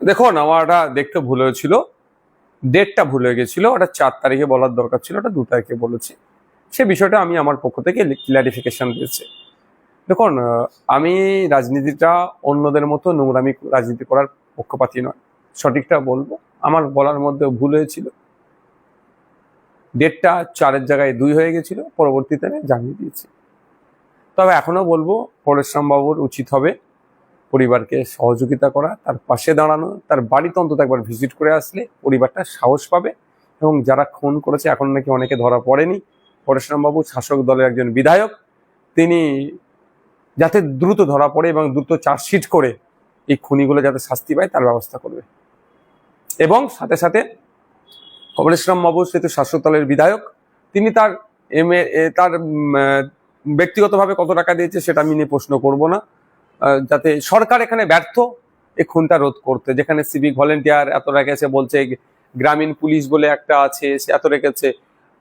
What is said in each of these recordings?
দেখুন, আমার ওটা দেখতে ভুল হয়েছিল, ডেটটা ভুল হয়ে গেছিল। ওটা 4 তারিখে বলার দরকার ছিল, ওটা 2 তারিখে বলেছি। সে বিষয়টা আমি আমার পক্ষ থেকে ক্লারিফিকেশন দিয়েছি। দেখুন, আমি রাজনীতিটা অন্যদের মতো নোংরামি রাজনীতি করার পক্ষপাতী নয়, সঠিকটা বলবো। আমার বলার মধ্যে ভুল হয়েছিল, ডেটটা 4-এর জায়গায় 2 হয়ে গেছিল, পরবর্তীতে আমি জানিয়ে দিয়েছি। তবে এখনো বলবো, পরেশরাম বাবুর উচিত হবে পরিবারকে সহযোগিতা করা, তার পাশে দাঁড়ানো, তার বাড়িতে অন্তত একবার ভিজিট করে আসলে পরিবারটা সাহস পাবে। এবং যারা খুন করেছে, এখন নাকি অনেকে ধরা পড়েনি। পরেশরাম বাবু শাসক দলের একজন বিধায়ক, তিনি যাতে দ্রুত ধরা পড়ে এবং দ্রুত চার্জশিট করে এই খুনিগুলো যাতে শাস্তি পায় তার ব্যবস্থা করবে। এবং সাথে সাথে পরেশরাম বাবু যেহেতু শাসক দলের বিধায়ক, তিনি তার ব্যক্তিগতভাবে কত টাকা দিয়েছে সেটা আমি নিয়ে প্রশ্ন করব না। যাতে সরকার এখানে ব্যর্থ এই খুনটা রোধ করতে, যেখানে সিভিক ভলেন্টিয়ার এত রেখেছে, বলছে গ্রামীণ পুলিশ বলে একটা আছে সে এত রেখেছে।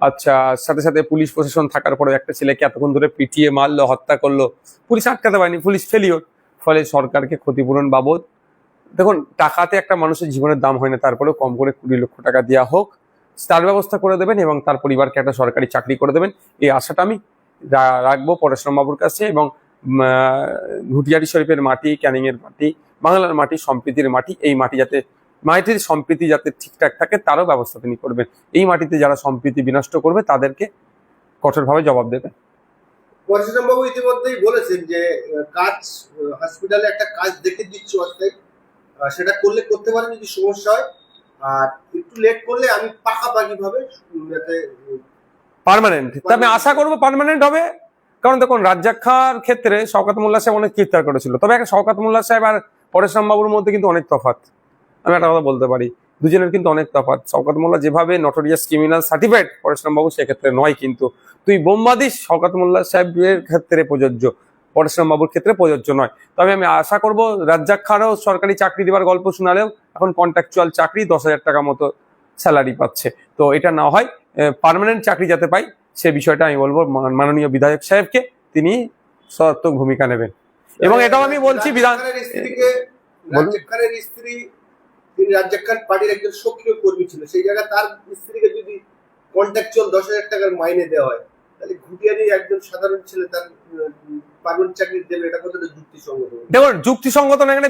আচ্ছা, সাথে সাথে পুলিশ প্রশাসন থাকার পরে একটা ছেলেকে এতক্ষণ ধরে পিটিয়ে মারলো, হত্যা করলো, পুলিশ আটকাতে পারেনি, পুলিশ ফেলিওর। ফলে সরকারকে ক্ষতিপূরণ বাবদ, দেখুন টাকাতে একটা মানুষের জীবনের দাম হয় না, তারপরেও কম করে 20 লক্ষ টাকা দেওয়া হোক, তার ব্যবস্থা করে দেবেন এবং তার পরিবারকে একটা সরকারি চাকরি করে দেবেন, এই আশাটা আমি রাখবো পরেশরাম বাবুর কাছে। এবং ঘুটিয়ারি শরীফের মাটি, ক্যানিং এর মাটি, বাংলার মাটি, সম্প্রীতির মাটি, এই মাটি যাতে মাটির সম্প্রীতি যাতে ঠিকঠাক থাকে তারও ব্যবস্থা তিনি করবেন। এই মাটিতে যারা সম্প্রীতি বিনষ্ট করবে তাদেরকে কঠোরভাবে জবাব দেবেন। পরেশরাম বাবু ইতিমধ্যেই বলেছেন যে কাজ হসপিটালে একটা কাজ দেখে দিচ্ছি অস্থায়ী, সেটা করলে করতে পারেন যদি সমস্যা হয়, আর একটু লেট করলে আমি পাকাপাকি ভাবে যাতে পার্মানেন্ট, আমি আশা করবো পার্মানেন্ট হবে। কারণ দেখুন, রাজ্জাক খাঁর ক্ষেত্রে শওকত মোল্লা সাহেব অনেক চিৎকার করেছিল, তবে একটা শওকত মোল্লা সাহেব আর পরেশরাম বাবুর মধ্যে কিন্তু অনেক তফাৎ, আমি একটা কথা বলতে পারি, দুজনের কিন্তু অনেক তফাৎ। শওকত মোল্লা যেভাবে নটোরিয়াস ক্রিমিনাল সার্টিফাইড, পরেশরাম বাবু সেক্ষেত্রে নয়। কিন্তু তুই বোম্বা দিস, শওকত মোল্লা সাহেবের ক্ষেত্রে প্রযোজ্য, পরেশরাম বাবুর ক্ষেত্রে প্রযোজ্য নয়। তবে আমি আশা করবো রাজ্জাক খাঁরও সরকারি চাকরি দেওয়ার গল্প শোনালেও এখন কন্ট্রাকচুয়াল চাকরি 10,000 টাকা মতো স্যালারি পাচ্ছে, তো এটা না হয় পার্মানেন্ট চাকরি যাতে পাই সে বিষয়টা আমি বলবো মাননীয় বিধায়ক সাহেবকে, তিনি সদর্থক ভূমিকা নেবেন। এবং এটাও আমি বলছি রাজ্জাক খানের স্ত্রী, তিনি রাজ্জাক খান পার্টির একজন সক্রিয় কর্মী ছিল, সেই জায়গায় তার স্ত্রীকে যদি কন্ট্রাকচুয়াল 10,000 টাকার মাইনে দেওয়া হয়, তাহলে ঘুটিয়ারি একজন সাধারণ ছেলে তার পার্মানেন্ট চাকরি দেবে, এটা কতটা যুক্তিসঙ্গত? দেখুন, যুক্তিসঙ্গত না, এখানে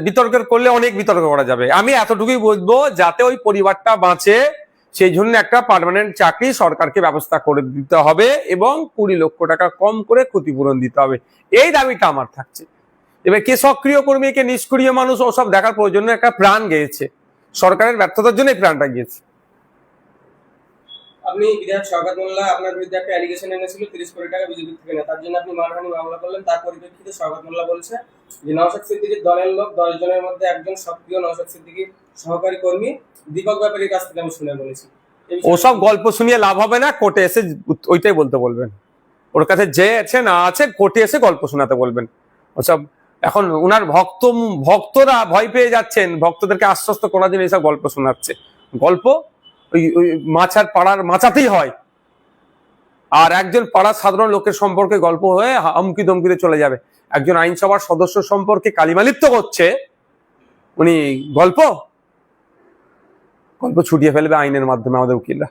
বিতর্ক করলে অনেক বিতর্ক করা যাবে। আমি এতটুকুই বলবো, যাতে ওই পরিবারটা বাঁচে সেই জন্য একটা পার্মানেন্ট চাকরি সরকারকে ব্যবস্থা করে দিতে হবে এবং 20 লক্ষ টাকা কম করে ক্ষতিপূরণ দিতে হবে, এই দাবিটা আমার থাকছে। এবার কে সক্রিয় কর্মী, কে নিষ্ক্রিয় মানুষ, ওসব দেখার প্রয়োজন নেই। একটা প্রাণ গিয়েছে, সরকারের ব্যর্থতার জন্য এই প্রাণটা গিয়েছে। আপনি বিধায়ক শওকত মোল্লা আপনার বিরুদ্ধে একটা অ্যালিগেশন এনেছিল 30 কোটি টাকা বিজেপি থেকে নেয়, তার জন্য আপনি মানহানি মামলা করলেন। তার পরিপ্রেক্ষিতে শওকত মোল্লা বলছে যে নওশাদ সিদ্দিকীর দলের লোক 10 জনের মধ্যে একজন সক্রিয় নওশাদ সিদ্দিকীর সহকারী কর্মী দীপক ব্যাপারীর কাছ থেকে আমি শুনে বলেছি। ওসব গল্প শুনিয়ে লাভ হবে না, কোর্টে এসে ওইটাই বলতে বলবেন। ওর কাছে যে আছে না আছে, কোর্টে এসে গল্প শোনাতে বলবেন। ওসব এখন উনার ভক্তরা ভয় পেয়ে যাচ্ছেন, ভক্তদেরকে আশ্বস্ত করার জন্য এইসব গল্প শোনাচ্ছে। গল্প ওই মাছার পাড়ার মাচাতেই হয়, আর একজন পাড়ার সাধারণ লোকের সম্পর্কে গল্প হয়ে হুমকি ধমকিতে চলে যাবে। একজন আইনসভার সদস্য সম্পর্কে কালিমালিপ্ত করছে, উনি গল্প ছুটিয়ে ফেলবে আইনের মাধ্যমে আমাদের উকিলরা।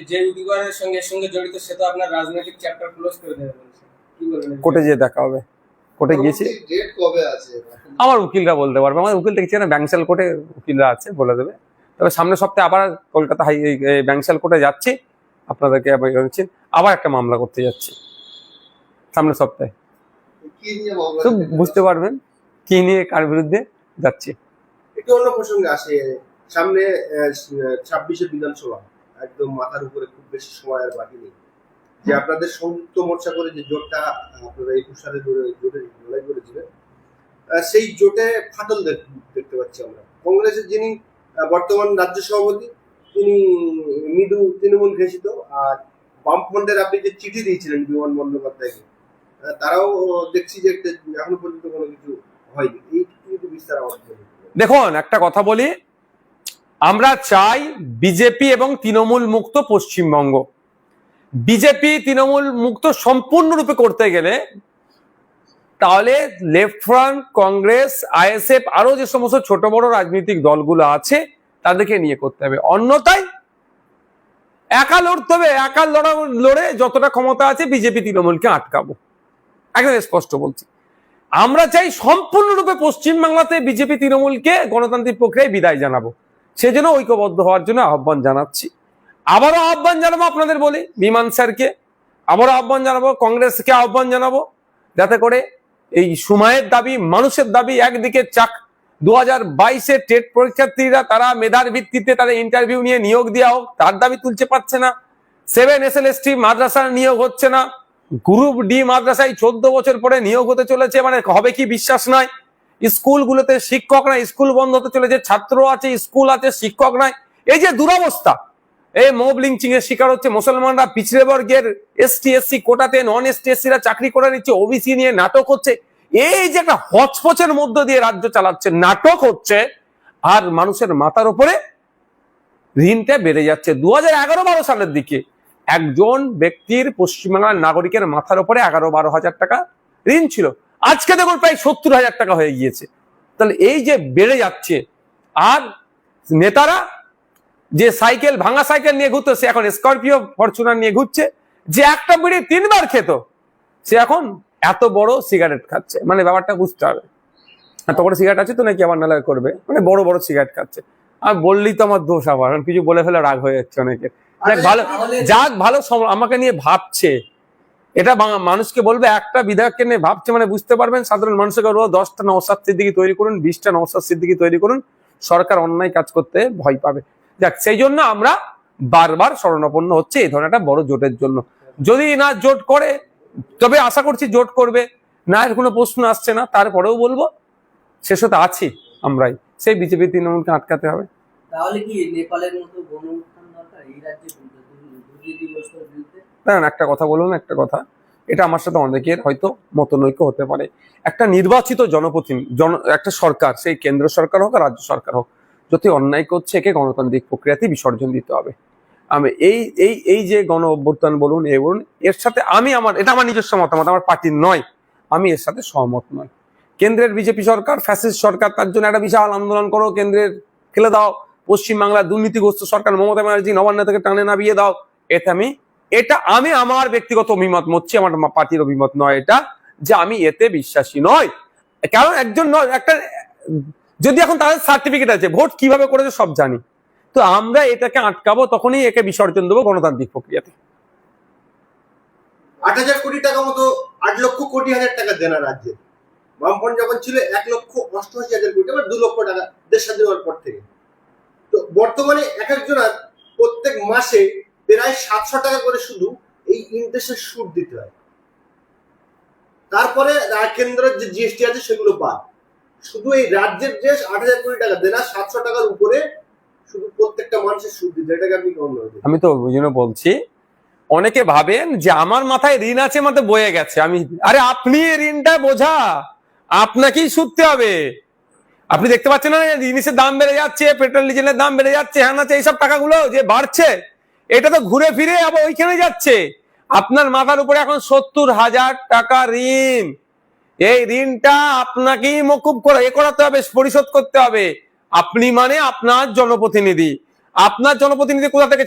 যে উদ্যোগের সঙ্গে জড়িত সে তো আপনার রাজনৈতিক চ্যাপ্টার ক্লোজ করে দেবে বলছে, কি বলবেন? কোর্টে যেয়ে দেখা হবে, কোর্টে গিয়েছি, ডেট কবে আছে আমার উকিলরা বলতে পারবে। আমার উকিল দেখছি না, ব্যাংশাল কোর্টে উকিলরা আছে, বলে দেবে। তবে সামনের সপ্তাহে আবার কলকাতা ব্যাংশাল কোর্টে যাচ্ছি, আপনাদেরকে আবার একটা মামলা করতে যাচ্ছি সামনের সপ্তাহে, কি নিয়ে মামলা? তো বুঝতে পারবেন কি নিয়ে, কার বিরুদ্ধে যাচ্ছি। একটু অন্য প্রসঙ্গে আসে, সামনে 26শে বিধানসভা, একদম মাথার উপরে, খুব বেশি সময় আর বাকি নেই। যে আপনাদের সংযুক্ত মোর্চা করে যে জোটটা আপনারা 21 সালে জোটে লড়াই করেছিলেন, সেই জোটে ফাটল দেখতে পাচ্ছি আমরা। কংগ্রেসের যিনি বর্তমান রাজ্য সভাপতি, তিনি মৃদু তৃণমূল ঘেষিত, আর বামফ্রন্টের আপনি যে চিঠি দিয়েছিলেন বিমান বন্দ্যোপাধ্যায়কে, তারাও দেখছি যে এখনো পর্যন্ত কোনো কিছু হয়নি। এই কিন্তু বিস্তার আমাদের। দেখুন, একটা কথা বলি, আমরা চাই বিজেপি এবং তৃণমূল মুক্ত পশ্চিমবঙ্গ। বিজেপি তৃণমূল মুক্ত সম্পূর্ণরূপে করতে গেলে তাহলে লেফট ফ্রন্ট, কংগ্রেস, আইএসএফ আরো যে সমস্ত ছোট বড় রাজনৈতিক দলগুলো আছে তাদেরকে নিয়ে করতে হবে। অন্যথায় একা লড়তে হবে, একা লড়ে যতটা ক্ষমতা আছে বিজেপি তৃণমূলকে আটকাবো, একদম স্পষ্ট বলছি। আমরা চাই সম্পূর্ণরূপে পশ্চিমবাংলাতে বিজেপি তৃণমূলকে গণতান্ত্রিক প্রক্রিয়ায় বিদায় জানাবো, সেজন্য ঐক্যবদ্ধ হওয়ার জন্য আহ্বান জানাচ্ছি। আবারও আহ্বান জানাবো আপনাদের বলি, বিমান স্যারকে আবারও আহ্বান জানাবো, কংগ্রেসকে আহ্বান জানাবো, যাতে করে এই সময়ের দাবি, মানুষের দাবি, একদিকে 2022-এর টেট পরীক্ষার্থীরা তারা মেধার ভিত্তিতে তাদের ইন্টারভিউ নিয়ে নিয়োগ দেওয়া হোক, তার দাবি তুলতে পারছে না। 7 SLST মাদ্রাসার নিয়োগ হচ্ছে না, গ্রুপ ডি মাদ্রাসায় 14 বছর পরে নিয়োগ হতে চলেছে, মানে হবে কি বিশ্বাস নাই। স্কুলগুলোতে শিক্ষক নাই, স্কুল বন্ধ হতে চলেছে, ছাত্র আছে, স্কুল আছে, শিক্ষক নাই। এই যে দুরবস্থা, এই মব লিঞ্চিং এর শিকার হচ্ছে মুসলমানরা, পিছড়ে বর্গের ST SC কোটাতে নন ST SC-রা চাকরি করে নিচ্ছে, ওবিসি নিয়ে নাটক হচ্ছে। এই যে একটা হচপচের মধ্য দিয়ে রাজ্য চালাচ্ছে, নাটক হচ্ছে, আর মানুষের মাথার উপরে ঋণটা বেড়ে যাচ্ছে। 2011-12 সালের দিকে একজন ব্যক্তির, পশ্চিমবাংলার নাগরিকের মাথার উপরে 11-12 হাজার টাকা ঋণ ছিল, আজকে দেখুন প্রায় 70,000 টাকা হয়ে গিয়েছে। তাহলে এই যে বেড়ে যাচ্ছে, আর নেতারা যে সাইকেল, ভাঙা সাইকেল নিয়ে ঘুরতো, সে এখন স্করপিও, ফরচুনার নিয়ে ঘুরছে। যে একটা বিড়ি 3 বার খেত, সে এখন এত বড় সিগারেট খাচ্ছে। মানে ব্যাপারটা বুঝতে হবে, এত বড় সিগারেট আছে তো নাকি আমার নালায় করবে, মানে বড় বড় সিগারেট খাচ্ছে। আর বললেই তো আমার দোষ, আবার কিছু বলে ফেলে রাগ হয়ে যাচ্ছে অনেকে। ভালো যাক, ভালো আমাকে নিয়ে ভাবছে, এটা মানুষকে বলবে, একটা বিধায়ককে নিয়ে ভাবছে, মানে বুঝতে পারবেন সাধারণ মানুষকে বলবো 10টা নওশাদ সিদ্দিকী তৈরি করুন, 20টা নওশাদ সিদ্দিকী তৈরি করুন, সরকার অন্যায় কাজ করতে ভয় পাবে। যাক, সেই জন্য আমরা বারবার শরণাপন্ন হচ্ছে এই ধরনের একটা বড় জোটের জন্য। যদি না জোট করে, তবে আশা করছি জোট করবে না, এর কোনো প্রশ্ন আসছে না, তারপরেও বলবো শেষত আছি আমরাই, সেই বিজেপি তৃণমূলকে আটকাতে হবে। তাহলে কি নেপালের মতো গণ উত্থান দরকার এই রাজ্যে দুর্নীতিগ্রস্তের বিরুদ্ধে? না, একটা কথা বলুন, একটা কথা, এটা আমার সাথে অনেকের হয়তো মতনৈক্য হতে পারে। একটা নির্বাচিত জনপ্রতিনিধি, একটা সরকার, সেই কেন্দ্র সরকার হোক আর রাজ্য সরকার হোক, যদি অন্যায় করছে, একে গণতান্ত্রিক প্রক্রিয়াতে বিসর্জন দিতে হবে। আমি এই যে গণ অভ্যুত্থান বলুন, এ বলুন, এর সাথে এটা আমার নিজস্ব মতামত, আমার পার্টির নয়, আমি এর সাথে সহমত নয়। কেন্দ্রের বিজেপি সরকার, ফ্যাসিস্ট সরকার, তার জন্য একটা বিশাল আন্দোলন করো, কেন্দ্রের ফেলে দাও, পশ্চিমবাংলার দুর্নীতিগ্রস্ত সরকার মমতা ব্যানার্জি নবান্ন থেকে টানে নামিয়ে দাও। আমি আমার ব্যক্তিগত অভিমত মরছি, আমার পার্টির অভিমত নয় এটা, যে আমি এতে বিশ্বাসী নয়। কারণ একজন একটা, যদি এখন তাদের সার্টিফিকেট আছে, ভোট কিভাবে করেছে সব জানি, তো আমরা এটাকে আটকাবো, তখনই একে বিসর্জন দেবো গণতান্ত্রিক প্রক্রিয়াতে। 8,000 কোটি টাকা মতো, 8 লক্ষ কোটি হাজার টাকা দেনা রাজ্যে। বামফ্রন্ট যখন ছিল 1,88,000 কোটি, আবার 2 লক্ষ টাকা দেশ স্বাধীন হওয়ার পর থেকে। তো বর্তমানে এক একজনের প্রত্যেক মাসে প্রায় 700 টাকা করে শুধু এই ইন্টারেস্টের সুদ দিতে হয়। তারপরে কেন্দ্রের যে জিএসটি আছে সেগুলো বাদ, শুধু এই রাজ্যের যে 8,000 কোটি টাকা দেনা, 700 টাকার উপরে শুধু প্রত্যেকটা মানুষের সুদ দিতে। এটাকে আপনি কেমন ভাবেন? আমি তো ওই জন্য বলছি, অনেকে ভাবেন যে আমার মাথায় ঋণ আছে, মাথায় বয়ে গেছে, আরে আপনি ঋণটা বোঝা, আপনাকেই শুধতে হবে। আপনি দেখতে পাচ্ছেন না জিনিসের দাম বেড়ে যাচ্ছে, পেট্রোল ডিজেলের দাম বেড়ে যাচ্ছে, হ্যাঁ আছে, এইসব টাকাগুলো যে বাড়ছে, এটা তো ঘুরে ফিরে আবার ওইখানে যাচ্ছে। আপনার মাথার উপরে এখন 70,000 টাকা ঋণ, এই ঋণটা আপনাকেই মকুব করাতে হবে, পরিশোধ করতে হবে। আপনি মানে আপনার জনপ্রতিনিধি, আপনার জনপ্রতিনিধি কোথা থেকে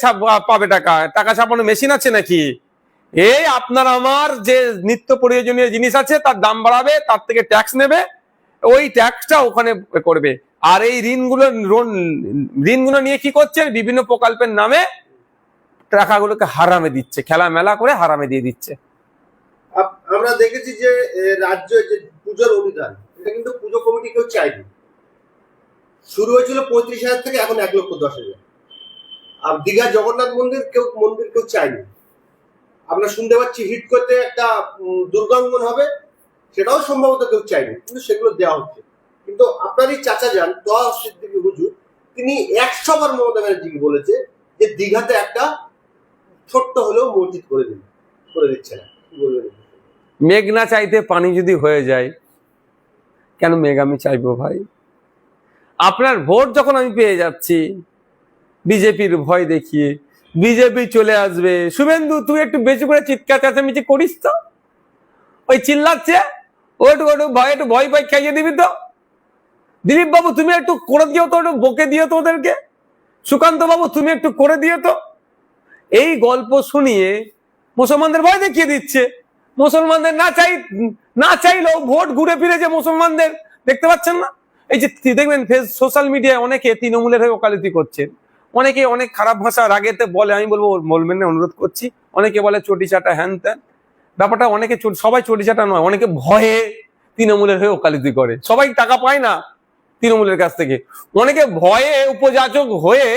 পাবে টাকা ছাপানোর মেশিন আছে নাকি? এই আপনার আমার যে নিত্য প্রয়োজনীয় জিনিস আছে তার দাম বাড়াবে, তার থেকে ট্যাক্স নেবে, ওই ট্যাক্সটা ওখানে করবে। আর এই ঋণগুলো নিয়ে কি করছে? বিভিন্ন প্রকল্পের নামে টাকাগুলোকে হারামে দিচ্ছে, খেলা মেলা করে হারামে দিয়ে দিচ্ছে। আমরা দেখেছি যে রাজ্য যে পুজোর অনুদান, এটা কিন্তু পুজো কমিটি কেউ চাইনি। শুরু হয়েছিল 35,000 থেকে, এখন 1,10,000। আর দীঘা জগন্নাথ মন্দির কেউ চাইনি। আমরা শুনতে পাচ্ছি হিট করতে একটা দুর্গাঙ্গন হবে, সেটাও সম্ভবত কেউ চাইনি, কিন্তু সেগুলো দেওয়া হচ্ছে। কিন্তু আপনারই চাচা যান তোয়া সিদ্দিকী হুজুর, তিনি 100 বার মমতা ব্যানার্জিকে বলেছে যে দীঘাতে একটা ছোট্ট হলেও মসজিদ করে দিচ্ছে না। কি বলবেন? মেঘ না চাইতে পানি যদি হয়ে যায়, কেন মেঘ আমি চাইবো ভাই? আপনার ভোট যখন আমি পেয়ে যাচ্ছি বিজেপির ভয় দেখিয়ে, বিজেপি চলে আসবে, শুভেন্দু তুই একটু বেশি করে চিৎকার চেঁচামেচি করিস তো, ওই চিল্লাচ্ছে, একটু ভয় খাইয়ে দিবি তো। দিলীপ বাবু তুমি একটু করে দিও তো, একটু বকে দিও তো ওদেরকে। সুকান্ত বাবু তুমি একটু করে দিও তো। এই গল্প শুনিয়ে মুসলমানদের ভয় দেখিয়ে দিচ্ছে। মুসলমানদের না চাইলেও ভোট ঘুরে ফিরে যে মুসলমানদের, দেখতে পাচ্ছেন না? এই যে দেখবেন সোশ্যাল মিডিয়ায় অনেকে তৃণমূলের হয়ে ওকালতি করছেন, অনেকে অনেক খারাপ ভাষা রাগেতে বলে, আমি বলবো বলবেন না, অনুরোধ করছি। অনেকে বলে চটি চাটা হ্যান ত্যান, ব্যাপারটা অনেকে সবাই চটি চাটা নয়, অনেকে ভয়ে তৃণমূলের হয়ে ওকালতি করে। সবাই টাকা পায় না তৃণমূলের কাছ থেকে, অনেকে ভয়ে উপযাচক হয়ে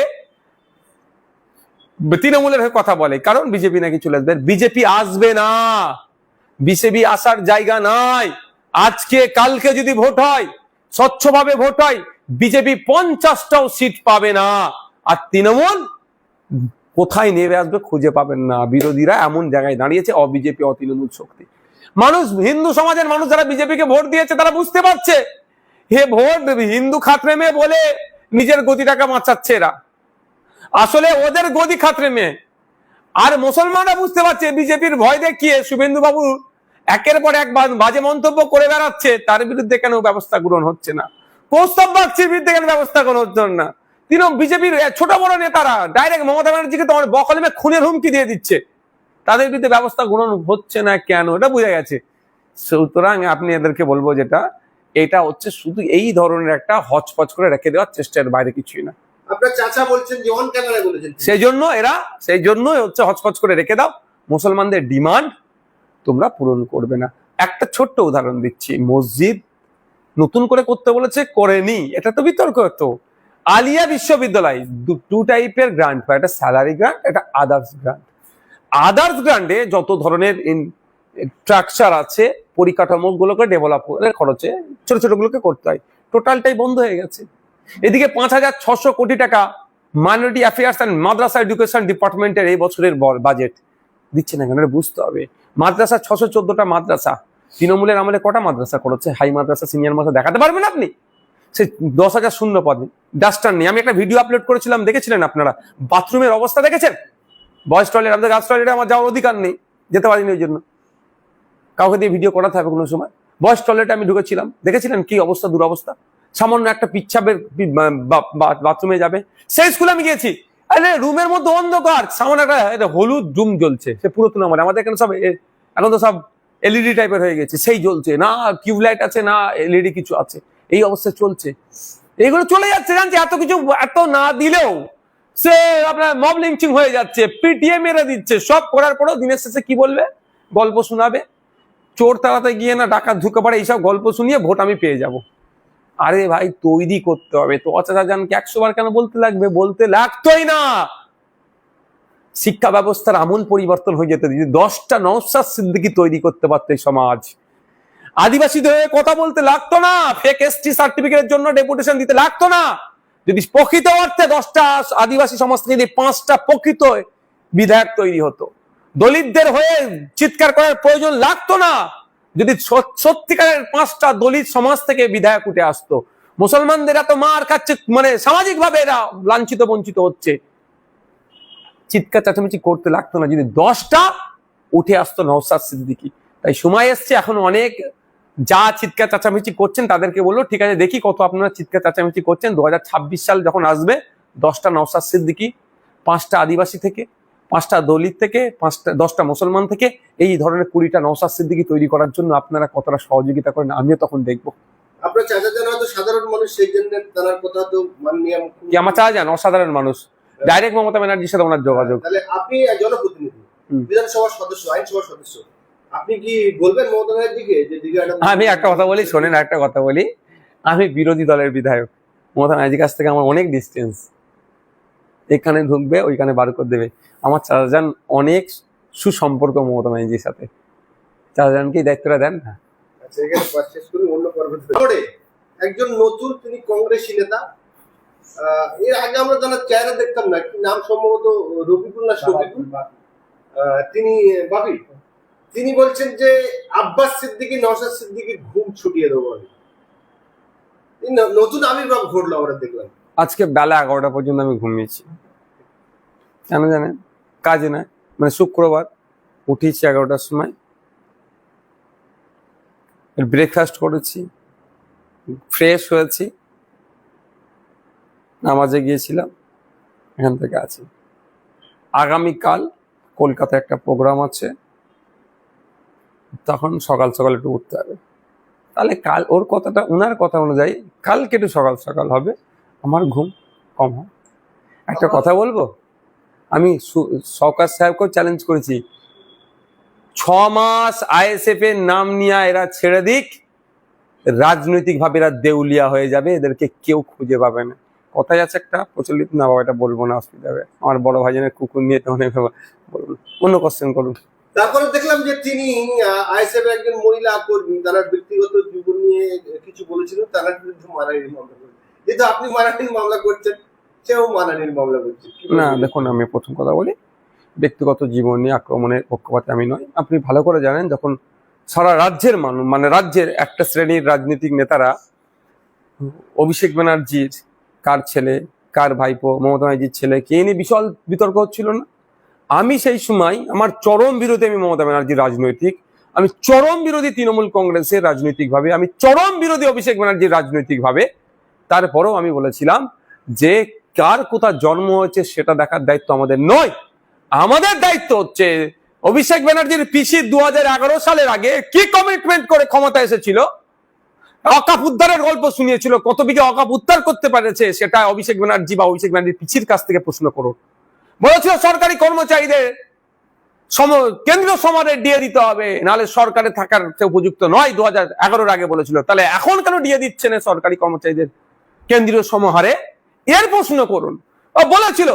তৃণমূলের হয়ে কথা বলে, কারণ বিজেপি নাকি চলে আসবে। বিজেপি আসবে না, বিজেপি আসার জায়গা নাই। আজকে কালকে যদি ভোট হয়, স্বচ্ছভাবে ভোট হয়, বিজেপি 50টাও সিট পাবে না। আর তৃণমূল কোথায় নেমে আসবে খুঁজে পাবেন না। বিরোধীরা এমন জায়গায় দাঁড়িয়েছে, অবিজেপি অতৃণমূল শক্তি। মানুষ, হিন্দু সমাজের মানুষ যারা বিজেপিকে ভোট দিয়েছে তারা বুঝতে পারছে হে ভোট হিন্দু খাতরে মেয়ে বলে নিজের গতিটাকে বাঁচাচ্ছে এরা, আসলে ওদের গদি খাতরে মেয়ে। আর মুসলমানরা বুঝতে পারছে বিজেপির ভয় দেখিয়ে শুভেন্দু বাবু একের পর এক বাজে মন্তব্য করে বেড়াচ্ছে, তার বিরুদ্ধে কেন ব্যবস্থা গ্রহণ হচ্ছে না? কৌস্তব বাগচির বিরুদ্ধে কেন ব্যবস্থা গ্রহণ হচ্ছে না? বিজেপির ছোট বড় নেতারা ডাইরেক্ট মমতা ব্যানার্জিকে তো বকলমে খুনের হুমকি দিয়ে দিচ্ছে, তাদের বিরুদ্ধে ব্যবস্থা গ্রহণ হচ্ছে না কেন? এটা বোঝা গেছে। সুতরাং আপনি এদেরকে বলবো যেটা, এটা হচ্ছে শুধু এই ধরনের একটা হচপচ করে রেখে দেওয়ার চেষ্টার বাইরে কিছুই না। আপনার চাচা বলছেন যে অন ক্যামেরা বলেছেন, সেই জন্যই হচ্ছে হচপচ করে রেখে দাও। মুসলমানদের ডিমান্ড তোমরা পূরণ করবে না। একটা ছোট্ট উদাহরণ দিচ্ছি, মসজিদ নতুন করে করতে বলেছে, করেনি, এটা তো বিতর্ক। তো আলিয়া বিশ্ববিদ্যালয় টু টাইপের গ্রান্ট পায়, একটা স্যালারি গ্রান্ট, একটা আদার্স গ্রান্ট। আদার্স গ্রান্টে যত ধরনের স্ট্রাকচার আছে, পরিকাঠামো গুলোকে ডেভেলপ করে খরচে ছোট ছোট গুলোকে করতে হয়, টোটালটাই বন্ধ হয়ে গেছে। এদিকে 5,600 কোটি টাকা minority affairs and Madrasa education ডিপার্টমেন্টের এই বছরের বাজেট দিচ্ছে না কেন? বুঝতে হবে। মাদ্রাসা 614টা মাদ্রাসা, তৃণমূলের আমলে কটা মাদ্রাসা করেছে? হাই মাদ্রাসা, সিনিয়র মাদ্রাসা দেখাতে পারবেন আপনি? সে 10,000 শূন্য পদে ডাস্টার নেই। আমি একটা ভিডিও আপলোড করেছিলাম, দেখেছিলেন আপনারা? বাথরুমের অবস্থা দেখেছেন? বয়েজ টয়লেট, আমাদের গার্লস টয়লেটে আমার যাওয়ার অধিকার নেই, যেতে পারিনি ওই জন্য, কাউকে দিয়ে ভিডিও করাতে হবে কোনো সময়। বয়েজ টয়লেটে আমি ঢুকেছিলাম, দেখেছিলেন কি অবস্থা, দুরবস্থা। সামান্য একটা পিচ্ছাবের বাথরুমে যাবে। সেই স্কুলে আমি গিয়েছি, আরে রুমের মধ্যে অন্ধকার, সামান্য একটা হলুদ ডুম জ্বলছে, সে পুরাতন আমলে। আমাদের এখানে সব এখন তো সব এলইডি টাইপের হয়ে গেছে, সেই জ্বলছে না, টিউবলাইট আছে না, এলইডি কিছু আছে, এই অবস্থা চলছে। এইগুলো চলে যাচ্ছে, জানছি এত কিছু, এত না দিলেও সে আপনার মব লিঞ্চিং হয়ে যাচ্ছে, পিটিএ মেরে দিচ্ছে, সব করার পরেও দিনের শেষে কি বলবে? গল্প শোনাবে, চোর তাড়াতে গিয়ে না ডাকাত ঢুকে পড়ে, এইসব গল্প শুনিয়ে ভোট আমি পেয়ে যাব। আরে ভাই, তৈরি করতে হবে তো। চাচাজানকে 100 বার কেন বলতে লাগবে? বলতে লাগতোই না। শিক্ষা ব্যবস্থার আমূল পরিবর্তন হয়ে যেত যদি 10টা নওশাদ সিদ্দিকী তৈরি করতে পারত এই সমাজ। আদিবাসীদের হয়ে কথা বলতে লাগতো না, ফেক এসটি সার্টিফিকেটের জন্য ডেপুটেশন দিতে লাগতো না। যদি প্রকৃত অর্থে 10টা আদিবাসী সমাজ থেকে যদি 5টা প্রকৃত বিধায়ক তৈরি হতো, দলিতদের হয়ে চিৎকার করার প্রয়োজন লাগতো না। যদি সত্যিকারের 5টা দলিত সমাজ থেকে বিধায়ক উঠে আসতো, মুসলমানদের এত মার খাচ্ছে, মানে সামাজিক ভাবে এরা লাঞ্ছিত বঞ্চিত হচ্ছে, চিৎকার চেঁচামেচি করতে লাগতো না যদি 10টা উঠে আসতো নওশাদ সিদ্দিকী। তাই সময় এসছে, এখন অনেক যা চিৎকার চেঁচামেচি করছেন তাদেরকে বললো, ঠিক আছে দেখি কত আপনারা চিৎকার চেঁচামেচি করছেন। 2026 সাল যখন আসবে, 10টা নওশাদ সিদ্দিকী, 5টা আদিবাসী থেকে, 5টা দলিত থেকে, 10টা মুসলমান থেকে, এই ধরনের 20টা নওশাদ সিদ্দিকী তৈরি করার জন্য আপনারা কতটা সহযোগিতা করেন আমিও তখন দেখবো। আপনার চাচা জানা তো সাধারণ মানুষ, সেই জন্য তার কথা তো মাননীয় কি আমার চাচা জান অসাধারণ মানুষ, ডাইরেক্ট মমতা ব্যানার্জির সাথে ওনার যোগাযোগ। তাহলে আপনি জনপ্রতিনিধি, বিধানসভার সদস্য, আইনসভার সদস্য, আপনি কি বলবেন মমতা ব্যানার্জিকে যে আমি একটা কথা বলি, শোনেন একটা কথা বলি, আমি বিরোধী দলের বিধায়ক, মমতা ব্যানার্জির কাছ থেকে আমার অনেক ডিস্টেন্স, এখানে ঢুকবে ওইখানে বার করে দেবে। আমার চাচাজান অনেক সুসম্পর্ক মমতা ব্যানার্জির সাথে, চাচাজানকে দায়িত্বটা দেন না। আচ্ছা, এখানে শেষ করি, অন্য পর্বে। একজন নতুন, তিনি কংগ্রেসী নেতা। এর আগে আমরা জানার চেহারা দেখতাম না, কি নাম, সম্ভবত রফিকুল না শফিকুল, তিনি বাপি, তিনি বলছেন যে আব্বাস সিদ্দিকী নওশাদ সিদ্দিকীর ঘুম ছুটিয়ে দেবো আমি। নতুন আবির্ভাব ঘটলো আমরা দেখলাম। আজকে বেলা 11টা পর্যন্ত আমি ঘুমিয়েছি, কেন জানেন? কাজে না, মানে শুক্রবার উঠেছি 11টার সময়, ব্রেকফাস্ট করেছি, ফ্রেশ হয়েছি, নামাজে গিয়েছিলাম, এখান থেকে আছি। আগামীকাল কলকাতায় একটা প্রোগ্রাম আছে, তখন সকাল সকাল একটু উঠতে হবে। তাহলে কাল ওর কথাটা, ওনার কথা অনুযায়ী কালকে একটু সকাল সকাল হবে, আমার ঘুম কম হয়। একটা কথা বলবো, আমি সরকার সাহেবকেও চ্যালেঞ্জ করেছি, 6 মাস আইএসএফ এর নাম নিয়ে এরা ছেড়ে দিক, রাজনৈতিকভাবে এরা দেউলিয়া হয়ে যাবে, এদেরকে কেউ খুঁজে পাবে না। কথাই আছে একটা প্রচলিত, না বাবা এটা বলবো না, অসুবিধা হবে। আমার বড় ভাইজানের কুকুর নিয়ে তখন বলবো না। অন্য কোশ্চেন করুন। তারপরে দেখলাম যে তিনি আইএসএফ একজন মহিলা কর্মী, তারা ব্যক্তিগত জীবন নিয়ে কিছু বলেছিল, তারা বিরুদ্ধে মানহানির মামলা করছে। যেহেতু আপনি মানহানির মামলা করছেন, সেও মানহানির মামলা করছে। না দেখুন, আমি প্রথম কথা বলি, ব্যক্তিগত জীবন নিয়ে আক্রমণের পক্ষপাতী আমি নয়। আপনি ভালো করে জানেন, যখন সারা রাজ্যের মানুষ, মানে রাজ্যের একটা শ্রেণীর রাজনৈতিক নেতারা অভিষেক ব্যানার্জির কার ছেলে, কার ভাইপো, মমতা ব্যানার্জির ছেলে কে নিয়ে বিশাল বিতর্ক হচ্ছিল না, আমি সেই সময় আমার চরম বিরোধী, আমি মমতা ব্যানার্জির রাজনৈতিক, আমি চরম বিরোধী তৃণমূল কংগ্রেসের রাজনৈতিকভাবে, আমি চরম বিরোধী অভিষেক ব্যানার্জির রাজনৈতিকভাবে। তারপরেও আমি বলেছিলাম যে কার কোথা জন্ম হয়েছে সেটা দেখার দায়িত্ব আমাদের নয়, আমাদের দায়িত্ব হচ্ছে অভিষেক ব্যানার্জির পিসি 2011 সালের আগে কি কমিটমেন্ট করে ক্ষমতা এসেছিল, অকাপ উদ্ধারের গল্প শুনিয়েছিল, কত বিঘে অকাপ উদ্ধার করতে পেরেছে সেটা অভিষেক ব্যানার্জি বা অভিষেক ব্যানার্জির পিসির কাছ থেকে প্রশ্ন করুন। বলেছিল সরকারি কর্মচারীদের কেন্দ্রীয় সমারে ডিএ দিতে হবে, নাহলে সরকারে থাকার উপযুক্ত নয়, 2011 আগে বলেছিল। তাহলে এখন কেন ডিএ দিচ্ছে না সরকারি কর্মচারীদের কেন্দ্রীয় সমাহারে, এর প্রশ্ন করুন। ও বলেছিল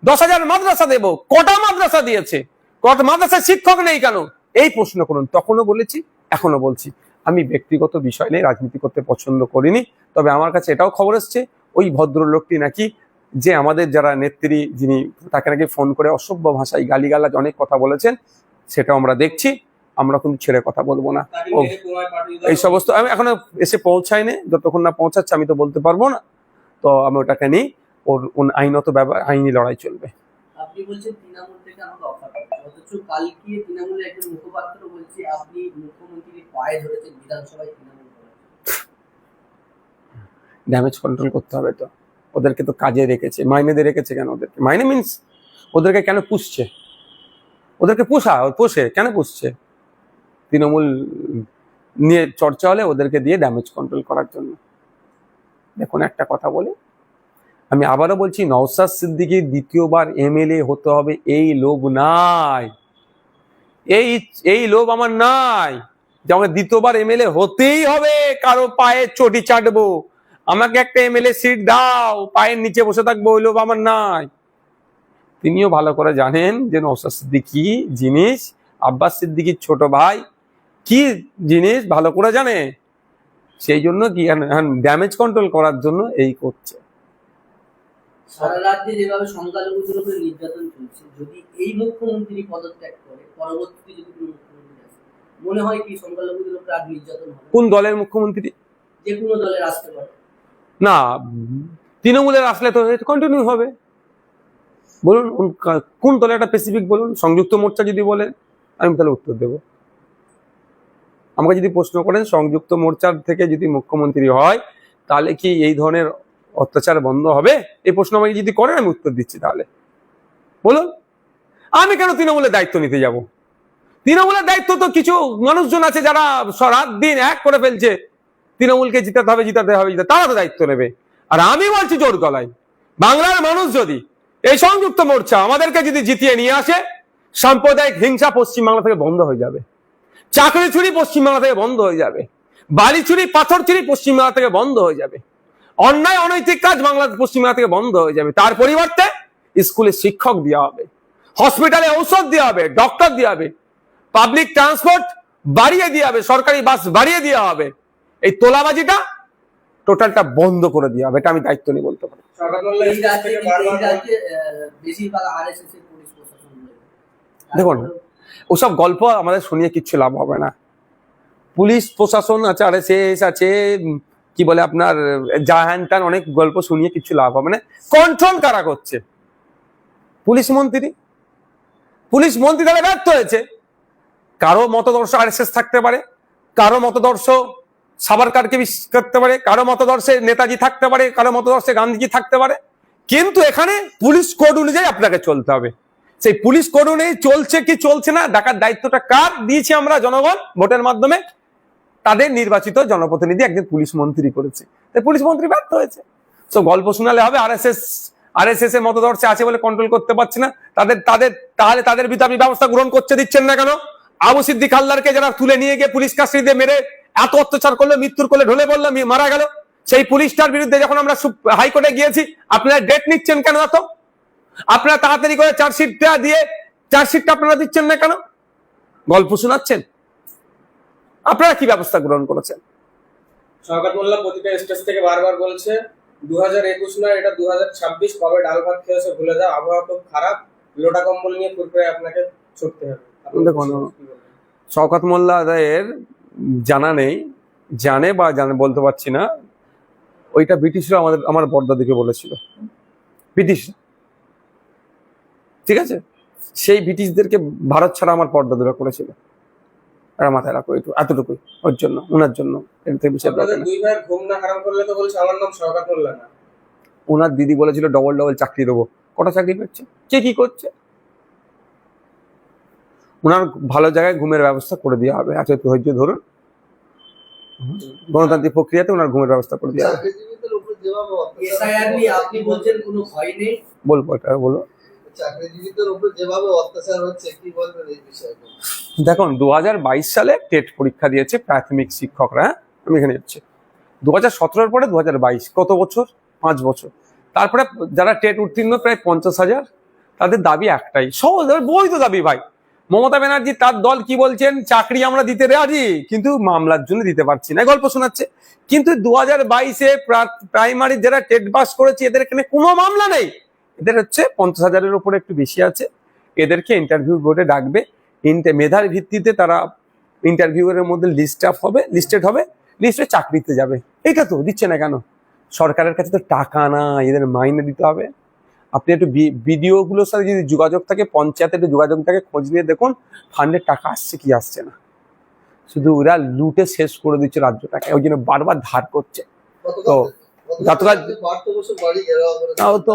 10,000 মাদ্রাসা দেব, কটা মাদ্রাসা দিয়েছে, কটা মাদ্রাসায় শিক্ষক নেই কেন, এই প্রশ্ন করুন। তখনও বলেছি, এখনো বলছি, আমি ব্যক্তিগত বিষয় নিয়ে রাজনীতি করতে পছন্দ করিনি। তবে আমার কাছে এটাও খবর এসছে, ওই ভদ্রলোকটি নাকি, যে আমাদের যারা নেত্রী যিনি, তাকে নাকি ফোন করে অসভ্য ভাষায় গালিগালাজ অনেক কথা বলেছেন, সেটাও আমরা দেখছি। আমরা কিন্তু ছেড়ে কথা বলবো না। তাকে ও মেরে কুয়ায় পাঠিয়ে এই দেওয়া সমস্ত আমি এখনো এসে পৌঁছায়নি, যতক্ষণ না পৌঁছাচ্ছে আমি তো বলতে পারবো না। তো আমি ওটাকে নিই, ওর আইনত আইনি লড়াই চলবে। আপনি বলছেন তৃণমূল থেকে আমাকে অফার করছে, অথচ কালকে তৃণমূলের একজন মুখপাত্র বলছে আপনি মুখ্যমন্ত্রীর পায়ে ধরেছেন বিধানসভায় তৃণমূল করার জন্য। ড্যামেজ কন্ট্রোল করতে হবে, তো ওদেরকে তো কাজে রেখেছে, মাইনে দিয়ে রেখেছে কেন ওদেরকে, মাইনে মিনস ওদেরকে কেন পুষছে, ওদেরকে পোষে কেন পুষছে, তৃণমূল নিয়ে চর্চা হলে ওদেরকে দিয়ে ড্যামেজ কন্ট্রোল করার জন্য। দেখুন একটা কথা বলি, আমি আবারও বলছি, নওশাদ সিদ্দিকীর দ্বিতীয়বার এমএলএ হতে হবে এই লোভ নাই, এই লোভ আমার নাই যে আমাকে দ্বিতীয়বার এমএলএ হতেই হবে, কারো পায়ে চটি চাটবো, আমাকে একটা এমএলএ সিট দাও, পায়ের নিচে বসে থাকবো, ওই লোভ আমার নাই। তিনিও ভালো করে জানেন যে নওশাদ সিদ্দিকী জিনিস, আব্বাস সিদ্দিকীর ছোট ভাই কি জিনিস ভালো করে জানে, সেই জন্য কি ড্যামেজ কন্ট্রোল করার জন্য এই করছে। সারা রাজ্যে যেভাবে সংখ্যালঘুদের উপরে নির্যাতন চলছে, যদি এই মুখ্যমন্ত্রী পদত্যাগ করে পরবর্তীতে যদি কোনো মুখ্যমন্ত্রী আসে, মনে হয় কি সংখ্যালঘুদের উপরে আর নির্যাতন হবে? কোন দলের মুখ্যমন্ত্রী? যে কোনো দলের আসতে পারে না, তৃণমূলের আসলে তো কন্টিনিউ হবে। বলুন কোন দলে, একটা স্পেসিফিক বলুন। সংযুক্ত মোর্চা যদি বলেন আমি তাহলে উত্তর দেব। আমাকে যদি প্রশ্ন করেন সংযুক্ত মোর্চার থেকে যদি মুখ্যমন্ত্রী হয় তাহলে কি এই ধরনের অত্যাচার বন্ধ হবে, এই প্রশ্ন আমাকে যদি করেন আমি উত্তর দিচ্ছি। তাহলে বলুন, আমি কেন তৃণমূলের দায়িত্ব নিতে যাব? তৃণমূলের দায়িত্ব তো কিছু মানুষজন আছে যারা রাত দিন এক করে ফেলছে, তৃণমূলকে জিতাতে হবে, তারা তো দায়িত্ব নেবে। আর আমি বলছি জোর গলায়, বাংলার মানুষ যদি এই সংযুক্ত মোর্চা আমাদেরকে যদি জিতিয়ে নিয়ে আসে, সাম্প্রদায়িক হিংসা পশ্চিমবাংলা থেকে বন্ধ হয়ে যাবে, চাকরি চুরি পশ্চিমবাংলা থেকে বন্ধ হয়ে যাবে, বাড়ি চুরি পাথর চুরি পশ্চিমবাংলা থেকে বন্ধ হয়ে যাবে, অন্যায় অনৈতিক কাজ বাংলাদেশ পশ্চিমবাংলা থেকে বন্ধ হয়ে যাবে। তার পরিবর্তে স্কুলে শিক্ষক দেওয়া হবে, হসপিটালে ঔষধ দেওয়া হবে, ডক্টর দেওয়া হবে, পাবলিক ট্রান্সপোর্ট বাড়িয়ে দেওয়া হবে, সরকারি বাস বাড়িয়ে দেওয়া হবে, এই তোলাবাজিটা টোটালটা বন্ধ করে দেওয়া হবে। এটা আমি দায়িত্ব নিয়ে বলতে পারি। শওকত মোল্লা এই রাজ্যে বেশিরভাগ আরএসএস এর পুলিশ প্রশাসন রয়েছে। দেখুন, ওসব গল্প আমাদের শুনিয়ে কিচ্ছু লাভ হবে না। পুলিশ প্রশাসন আছে, আরএসএস আছে, কি বলে আপনার জাহান টান, অনেক গল্প শুনিয়ে কিচ্ছু লাভ হবে না। কন্ট্রোল কারা করছে? পুলিশ মন্ত্রী। পুলিশ মন্ত্রী তাহলে ব্যর্থ হয়েছে। কারো মতদর্শ আরএসএস থাকতে পারে, কারো মতদর্শ সাভারকারকে বিশ্বাস করতে পারে, কারো মতদর্শে নেতাজি থাকতে পারে, কারো মতদর্শে গান্ধীজি থাকতে পারে, কিন্তু এখানে পুলিশ কোড অনুযায়ী আপনাকে চলতে হবে। সেই পুলিশ কোড অনুযায়ী চলছে কি চলছে না দেখার দায়িত্বটা কার দিয়েছি আমরা জনগণ ভোটের মাধ্যমে, তাদের নির্বাচিত জনপ্রতিনিধি একজন পুলিশ মন্ত্রী করেছে, তাই পুলিশ মন্ত্রী ব্যর্থ হয়েছে। তো গল্প শোনালে হবে আরএসএস এর মতদর্শে আছে বলে কন্ট্রোল করতে পারছে না, তাহলে তাদের বিরুদ্ধে আপনি ব্যবস্থা গ্রহণ করতে দিচ্ছেন না কেন? আবু সিদ্দিক হালদারকে যারা তুলে নিয়ে গিয়ে পুলিশ কাস্টডিতে মেরে এত অত্যাচার করলো, মৃত্যুর কোলে ঢলে পড়লো, মারা গেল, সেই পুলিশটার বিরুদ্ধে যখন আমরা হাইকোর্টে গিয়েছি, আপনারা ডেট নিচ্ছেন কেন? এত আপনারা তাড়াতাড়ি করে চার্জশিটটা আপনারা দিচ্ছেন না কেন? গল্প শোনাচ্ছেন। আপনারা কি ব্যবস্থা গ্রহণ করেছেন? শওকত মোল্লা প্রতিটা স্টেজ থেকে বারবার বলছে 2021 নয়, এটা 2026, কবে ডাল ভাত খেয়েছে ভুলে যাও, আবহাওয়া খুব খারাপ, লোটা কম্বল নিয়ে ফুরফুরে আপনাকে ছুটতে হবে। দেখুন, শওকত মোল্লাদের জানা নেই, জানে বলতে পারছি না, ওইটা ব্রিটিশরা আমার বড়দাদিকে বলেছিল, ব্রিটিশ, ঠিক আছে? সেই ব্রিটিশদেরকে ভারত ছাড়া আমার পর্দাদুরা করেছিল, এরা মাথায় রাখো এতটুকুই, ওর জন্য, ওনার জন্য। আপনাদের দুই ভাই ঘুম না হারাম করলে তো বলছে আমার নাম শওকত মোল্লা না। ওনার দিদি বলেছিল ডবল চাকরি দেবো, কটা চাকরি করছে, কে কি করছে? ওনার ভালো জায়গায় ঘুমের ব্যবস্থা করে দেওয়া হবে, আচ্ছা ধৈর্য ধরুন, গণতান্ত্রিক প্রক্রিয়াতে ওনার ঘুমের ব্যবস্থা করে দেওয়া হবে। চাকরিজীবীদের উপর যেভাবে এসআইআর নিয়ে আপনি বলছেন কোনো ভয় নেই, বলবো, এটা বলো। চাকরিজীবীদের উপর যেভাবে অত্যাচার হচ্ছে, কি বলবেন এই বিষয়ে? দেখুন, 2022 সালে টেট পরীক্ষা দিয়েছে প্রাথমিক শিক্ষকরা, আমি এখানে হচ্ছে 2017 পরে 2022, কত বছর? 5 বছর। তারপরে যারা টেট উত্তীর্ণ প্রায় 50,000, তাদের দাবি একটাই, সহজ বৈধ দাবি ভাই। মমতা ব্যানার্জি তার দল কি বলছেন, চাকরি আমরা দিতে রাজি, কিন্তু মামলার জন্য দিতে পারছি না, গল্প শোনাচ্ছে। কিন্তু 2022-এ প্রাইমারি যারা টেট পাস করেছে, এদের এখানে কোনো মামলা নেই, এদের হচ্ছে 50,000-এর উপরে একটু বেশি আছে, এদেরকে ইন্টারভিউ বোর্ডে ডাকবে, মেধার ভিত্তিতে তারা ইন্টারভিউয়ের মধ্যে লিস্টেড হবে, লিস্টে চাকরিতে যাবে। এটা তো দিচ্ছে না কেন? সরকারের কাছে তো টাকা না, এদের মাইনে দিতে হবে। আপনি একটু বিডিও গুলোর সাথে যদি যোগাযোগ থাকে, পঞ্চায়েতে একটু যোগাযোগ থাকে, খোঁজ নিয়ে দেখুন ফান্ডের টাকা আসছে কি আসছে না। শুধু ওরা লুটে শেষ করে দিচ্ছে রাজ্যটাকে, ওই জন্য বারবার ধার করছে। তো গতকাল তাও তো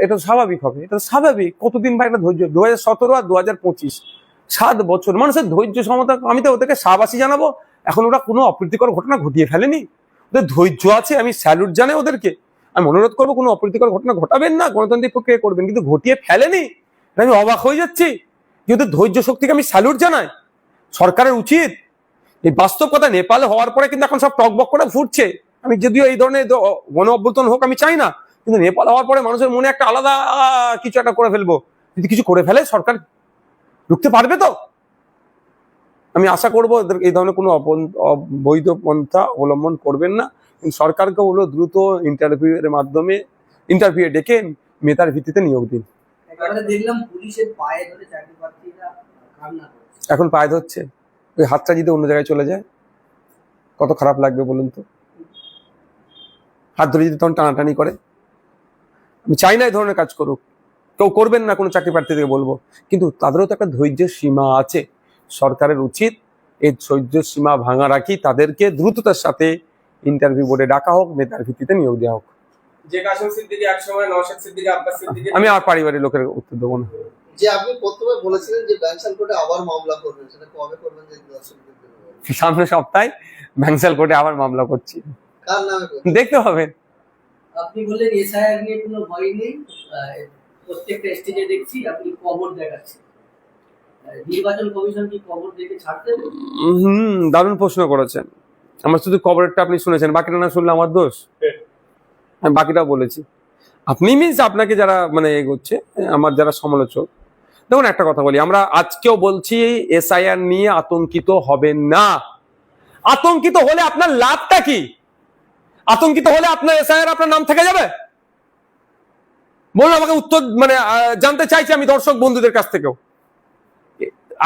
এটা স্বাভাবিক হবে, এটা স্বাভাবিক। কতদিন ভাই একটা ধৈর্য, 2017 আর 2025, 7 বছর মানুষের ধৈর্য সমতা। আমি তো ওদেরকে শাবাশি জানাবো, এখন ওরা কোনো অপ্রীতিকর ঘটনা ঘটিয়ে ফেলেনি, ওদের ধৈর্য আছে, আমি স্যালুট জানাই ওদেরকে। আমি অনুরোধ করবো কোনো অপ্রীতিকর ঘটনা ঘটাবেন না, গণতান্ত্রিক প্রক্রিয়া করবেন, কিন্তু ঘটিয়ে ফেলেনি, আমি অবাক হয়ে যাচ্ছি। কিন্তু ধৈর্য শক্তিকে আমি স্যালুট জানাই। সরকারের উচিত, এই বাস্তব কথা, নেপালে হওয়ার পরে কিন্তু এখন সব টকবক করে ফুটছে। আমি যদিও এই ধরনের গণ অভ্যুত্থান হোক আমি চাই না, কিন্তু নেপাল হওয়ার পরে মানুষের মনে একটা আলাদা কিছু একটা করে ফেলবো। যদি কিছু করে ফেলে সরকার ঢুকতে পারবে তো? আমি আশা করবো এই ধরনের কোনো বৈধ পন্থা অবলম্বন করবেন না। সরকারকে হলো দ্রুত ইন্টারভিউ ডেকে মেধার ভিত্তিতে নিয়োগ দিন। দেখলাম পুলিশের পায়ে ধরে চাকরি প্রার্থীরা কান্না করছে। এখন পায়ে ধরছে, ওই হাতটা যদি অন্য জায়গায় চলে যায় কত খারাপ লাগবে বলুন তো? হাত ধরে যদি তখন টানাটানি করে, আমি চাই না এই ধরনের কাজ করুক, কেউ করবেন না কোনো চাকরি প্রার্থী থেকে বলবো, কিন্তু তাদেরও তো একটা ধৈর্যের সীমা আছে। সরকারের উচিত এই ধৈর্যের সীমা ভাঙা রাখি, তাদেরকে দ্রুততার সাথে ইন্টারভিউ বোর্ডে ডাকা হোক, মেধার ভিত্তিতে নিয়োগ দেওয়া হোক। যে কাসেম সিদ্দিকী একসময় নওশাদ সিদ্দিকী, আব্বাস সিদ্দিকী, আমি আর পারিবারিক লোকের উত্তর দেবো না। যে আপনি প্রথমে বলেছিলেন যে ব্যাংসাল কোর্টে আবার মামলা করবেন, সেটা কবে করবেন? যে দর্শকদের জন্য সামনে সপ্তাহে ব্যাংসাল কোর্টে আবার মামলা করছি, কার নামে করবেন? দেখতে হবে। আপনি বললেন এসআইআর নিয়ে কোনো ভয় নেই, প্রত্যেকটা স্টেজে দেখছি আপনি কবর দেখাচ্ছেন, নির্বাচন কমিশন কি কবর দেখে ছাড়তে? দারুণ প্রশ্ন করেছেন। আমার শুধু কবরেরটা আপনি শুনেছেন, বাকিটা না শুনলে আমার দোষ? আমি বাকিটাও বলেছি। আপনি মিনস আপনাকে যারা মানে এগোচ্ছে, আমার যারা সমালোচক, দেখুন একটা কথা বলি, আমরা আজকেও বলছি এসআইআর নিয়ে আতঙ্কিত হবেন না। আতঙ্কিত হলে আপনার লাভটা কি? আতঙ্কিত হলে আপনার এসআইআর আপনার নাম থেকে যাবে? বলুন আমাকে উত্তর, মানে জানতে চাইছি আমি দর্শক বন্ধুদের কাছ থেকেও।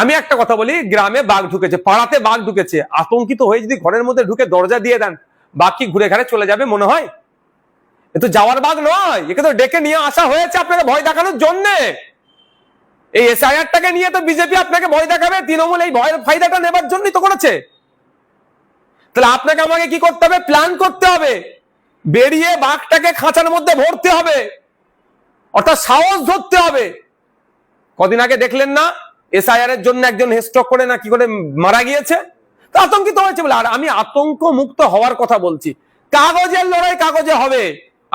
আমি একটা কথা বলি, গ্রামে বাঘ ঢুকেছে, পাড়াতে বাঘ ঢুকেছে, আতঙ্কিত হয়ে যদি ঘরের মধ্যে ঢুকে দরজা দিয়ে দেন, বাকি ঘুরে ঘাড়ে চলে যাবে মনে হয়? এ তো যাওয়ার বাঘ নয়, একে তো ডেকে নিয়ে আসা হয়েছে আপনাকে ভয় দেখানোর জন্য। এই এসআইআরটাকে নিয়ে তো বিজেপি আপনাকে ভয় দেখাবে, তৃণমূল এই ভয়ের ফায়দাটা নেবার জন্যই তো করেছে। তাহলে আপনাকে আমাকে কি করতে হবে? প্ল্যান করতে হবে, বেরিয়ে বাঘটাকে খাঁচার মধ্যে ভরতে হবে, অর্থাৎ সাহস ধরতে হবে। কদিন আগে দেখলেন না এসআইআর এর জন্য একজন স্ট্রোক করে না কি করে মারা গিয়েছে? তো আতঙ্কিত হয়েছে বলে। আর আমি আতঙ্ক মুক্ত হওয়ার কথা বলছি, কাগজের লড়াই কাগজে হবে।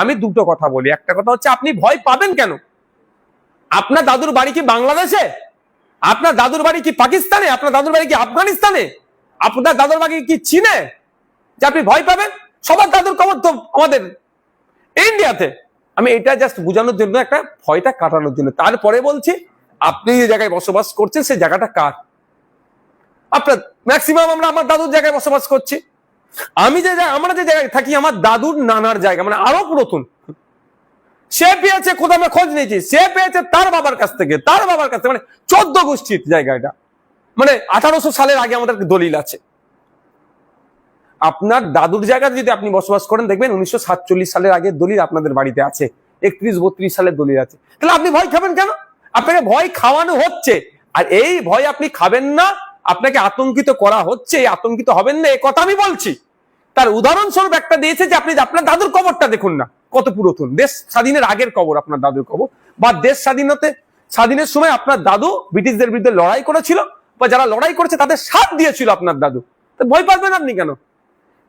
আমি দুটো কথা বলি, একটা কথা হচ্ছে আপনি ভয় পাবেন কেন? আপনার দাদুর বাড়ি কি বাংলাদেশে? আপনার দাদুর বাড়ি কি পাকিস্তানে? আপনার দাদুর বাড়ি কি আফগানিস্তানে? আপনার দাদুর বাড়ি কি চীনে যে আপনি ভয় পাবেন? সবার দাদুর কবর তো আমাদের ইন্ডিয়াতে। আমি এটা জাস্ট বোঝানোর জন্য, একটা ভয়টা কাটানোর জন্য। তারপরে বলছি, আপনি যে জায়গায় বসবাস করছেন সেই জায়গাটা কার? আপনার ম্যাক্সিমাম আমরা আমার দাদুর জায়গায় বসবাস করছি। আমরা যে জায়গায় থাকি আমার দাদুর নানার জায়গা, মানে আরো পুরাতন। সে পেয়েছে, কোথাও আমরা খোঁজ নিয়েছি, সে পেয়েছে তার বাবার কাছ থেকে, তার বাবার কাছ থেকে, মানে 14 গোষ্ঠীর জায়গাটা, মানে 1800 সালের আগে আমাদের দলিল আছে। আপনার দাদুর জায়গাতে যদি আপনি বসবাস করেন, দেখবেন 1947 সালের আগের দলিল আপনাদের বাড়িতে আছে, 31-32 সালের দলিল আছে। তাহলে আপনি ভয় খাবেন কেন? আপনাকে ভয় খাওয়ানো হচ্ছে, আর এই ভয় আপনি খাবেন না, আপনাকে আতঙ্কিত করা হচ্ছে। আতঙ্কিত হবেন না, এই কথা আমি বলছি। তার উদাহরণস্বরূপ একটা দিয়েছে যে আপনি আপনার দাদুর কবরটা দেখুন না, কত পুরাতন, দেশ স্বাধীনের আগের কবর আপনার দাদুর কবর। বা দেশ স্বাধীনের সময় আপনার দাদু ব্রিটিশদের বিরুদ্ধে লড়াই করেছিল, বা যারা লড়াই করেছে তাদের সাথ দিয়েছিল আপনার দাদু। তো ভয় পাবেন আপনি কেন?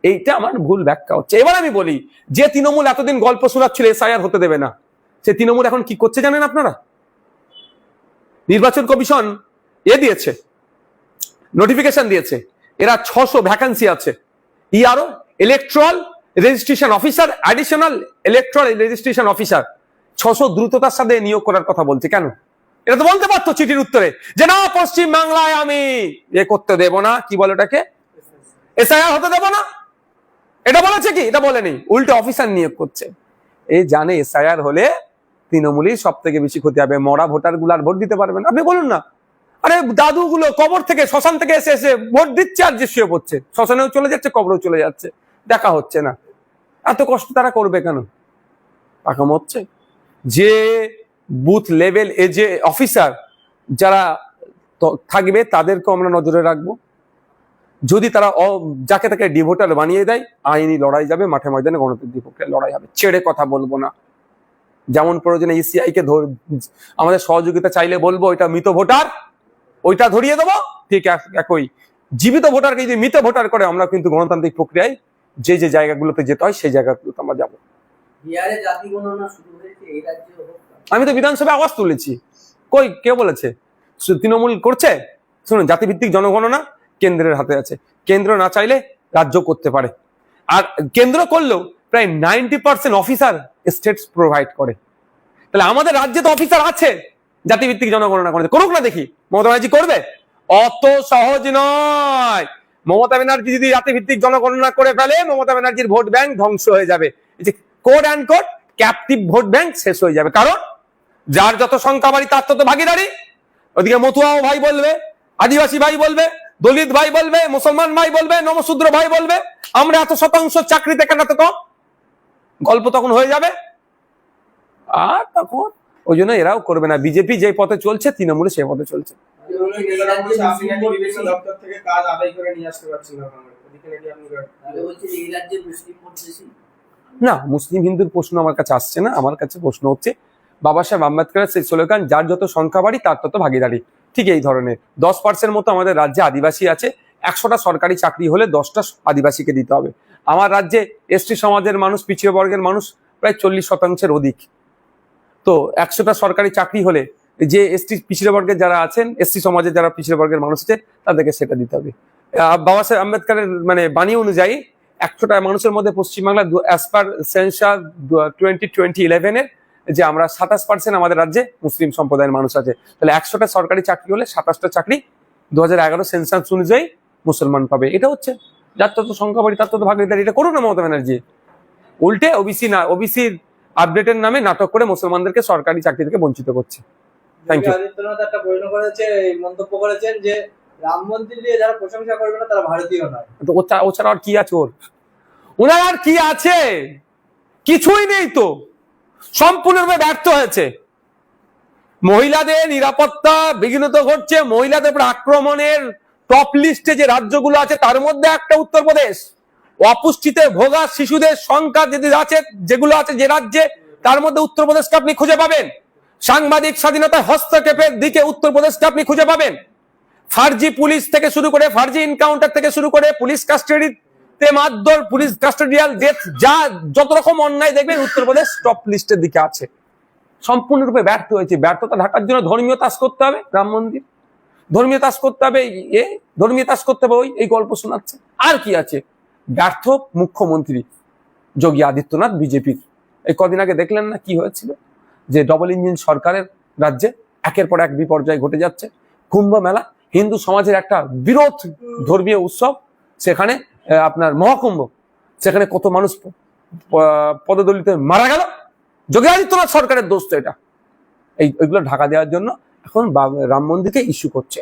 এইটা আমার ভুল ব্যাখ্যা হচ্ছে। এবার আমি বলি, যে তৃণমূল এতদিন গল্প শোনাচ্ছিল এসআইআর হতে দেবে না, সে তৃণমূল এখন কি করছে জানেন আপনারা? নির্বাচন কমিশন দিয়েছে, নোটিফিকেশন দিয়েছে, এরা 600 ভ্যাকান্সি আছে। ERO, electoral registration officer, additional electoral registration officer 600 দ্রুততার সাথে নিয়োগ করার কথা বলছে। কেন? এটা তো বলতে পারতো চিঠির উত্তরে যে না, পশ্চিম বাংলায় আমি করতে দেব না, কি বলে ওটাকে, এসআইআর হতে দেব না। এটা বলেছে কি? এটা বলেনি, উল্টো অফিসার নিয়োগ করছে। এই জানে এসআইআর হলে তৃণমূলই সব থেকে বেশি ক্ষতি হবে, মরা ভোটার গুলো আর ভোট দিতে পারবেন। আপনি বলুন না, আরে দাদুগুলো কবর থেকে, শ্মশান থেকে এসে এসে ভোট দিচ্ছে আর যে শুয়ে পড়ছে, শ্মশানেও চলে যাচ্ছে, কবরেও চলে যাচ্ছে, দেখা হচ্ছে না। এত কষ্ট তারা করবে কেন? টাকা হচ্ছে যে বুথ লেভেল যে অফিসার যারা থাকবে তাদেরকে আমরা নজরে রাখবো। যদি তারা যাকে তাকে ডিভোটার বানিয়ে দেয়, আইনি লড়াই যাবে, মাঠে ময়দানে গণতন্ত্রের পক্ষে লড়াই হবে, ছেড়ে কথা বলবো না। যেমন প্রয়োজনে ইসিআই কে আমাদের সহযোগিতা চাইলে বলবো এটা মৃত ভোটার, ওইটা ধরিয়ে দেবো। ঠিক একই জীবিত ভোটারকে যদি মৃত ভোটার করে, আমরা কিন্তু গণতান্ত্রিক প্রক্রিয়ায় যে যে জায়গাগুলোতে যেতে হয় সেই জায়গাগুলোতে আমরা যাবো। আমি তো বিধানসভায় আওয়াজ তুলেছি, কই কে বলেছে? তৃণমূল করছে। শুনুন, জাতিভিত্তিক জনগণনা কেন্দ্রের হাতে আছে, কেন্দ্র না চাইলে রাজ্য করতে পারে। আর কেন্দ্র করলেও প্রায় 90% অফিসার স্টেটস প্রোভাইড করে। তাহলে আমাদের রাজ্যে তো অফিসার আছে জাতিভিত্তিক জনগণনা করতে, করুক না দেখি। মমতা ব্যানার্জি করবে? অত সহজ নয়। মমতা ব্যানার্জি যদি জাতিভিত্তিক জনগণনা করে ফেলে, মমতা ব্যানার্জির ভোট ব্যাংক ধ্বংস হয়ে যাবে। এই যে code and code captive vote bank শেষ হয়ে যাবে। কারণ যার যত সংখ্যা বাড়ি তার তত ভাগিদারি। ওদিকে মতুয়াও ভাই বলবে, আদিবাসী ভাই বলবে, দলিত ভাই বলবে, মুসলমান ভাই বলবে, নমশূদ্র ভাই বলবে আমরা এত শতাংশ চাকরিতে কেন এত কম, গল্প তখন হয়ে যাবে। আর তখন ওই জন্য এরাও করবে না। বিজেপি যে পথে চলছে, তৃণমূল সেই পথে চলছে। না, মুসলিম হিন্দুর প্রশ্ন আমার কাছে আসছে না। আমার কাছে প্রশ্ন হচ্ছে বাবা সাহেব আম্বেদকরের সেই স্লোগান, যার যত সংখ্যা বাড়ি তার তত ভাগিদারি। ঠিক এই ধরনের 10% মতো আমাদের রাজ্যে আদিবাসী আছে। 100টা সরকারি চাকরি হলে 10টা আদিবাসীকে দিতে হবে। আমার রাজ্যে এসটি সমাজের মানুষ, পিছিয়ে বর্গের মানুষ প্রায় 40% অধিক। তো 100টা সরকারি চাকরি হলে যে এসটি পিছিয়ে বর্গের যারা আছেন, এসটি সমাজের যারা পিছিয়ে বর্গের মানুষ আছে, তাদেরকে সেটা দিতে হবে। বাবা সাহেব আম্বেদকরের মানে বাণী অনুযায়ী 100টা মানুষের মধ্যে পশ্চিমবাংলা অ্যাজ পার সেন্সাস 2011 যে আমরা 27% আমাদের রাজ্যে মুসলিম সম্প্রদায়ের মানুষ আছে। তাহলে 100টা সরকারি চাকরি হলে 27টা চাকরি 2011 সেন্সাস অনুযায়ী মুসলমান পাবে। এটা হচ্ছে যার তত সংখ্যা বাড়ি তার তত ভাগিদারি। এটা করুক না মমতা ব্যানার্জি। উল্টে ওবিসির আপডেটের নামে নাটক করে মুসলমানদেরকে সরকারি চাকরি থেকে বঞ্চিত করছে। Thank you. আদিত্যনাথ একটা মন্তব্য করেছেন যে রাম মন্দির নিয়ে যারা প্রশংসা করবে না তারা ভারতীয় নয়। তো ও ছাড়া আর কি আছে ওর? ওনার আর কি আছে? কিছুই নেই তো, সম্পূর্ণভাবে ব্যর্থ হয়েছে। মহিলাদের নিরাপত্তা বিঘ্নিত ঘটছে। মহিলাদের উপর আক্রমণের টপ লিস্টে যে রাজ্যগুলো আছে তার মধ্যে একটা উত্তরপ্রদেশ। অপুষ্টিতে ভোগা শিশুদের সংখ্যা যদি আছে, যেগুলো আছে যে রাজ্যে, তার মধ্যে উত্তরপ্রদেশকে আপনি খুঁজে পাবেন। সাংবাদিক স্বাধীনতায় হস্তক্ষেপের দিকে উত্তরপ্রদেশকে আপনি খুঁজে পাবেন। ফার্জি পুলিশ থেকে শুরু করে, ফার্জি এনকাউন্টার থেকে শুরু করে, পুলিশ কাস্টাডিতে মারধর, পুলিশ কাস্টোডিয়াল ডেথ, যা যত রকম অন্যায় দেখবেন উত্তরপ্রদেশ টপ লিস্টের দিকে আছে। সম্পূর্ণরূপে ব্যর্থ হয়েছে। ব্যর্থতা ঢাকার জন্য ধর্মীয় তাস করতে হবে, রাম মন্দির, ধর্মীয় তাস করতে হবে, ধর্মীয় তাস করতে হবে, এই গল্প শোনাচ্ছে। আর কি আছে? ব্যর্থ মুখ্যমন্ত্রী যোগী আদিত্যনাথ বিজেপির। এই কদিন আগে দেখলেন না কি হয়েছিল, যে ডবল ইঞ্জিন সরকারের রাজ্যে একের পর এক বিপর্যয় ঘটে যাচ্ছে। কুম্ভ মেলা হিন্দু সমাজের একটা বিরোধ ধর্মীয় উৎসব, সেখানে আপনার মহাকুম্ভ, সেখানে কত মানুষ পদদলিত মারা গেল। যোগী আদিত্যনাথ সরকারের দোষ তো এটা। এইগুলো ঢাকা দেওয়ার জন্য এখন রাম মন্দিরকে ইস্যু করছে।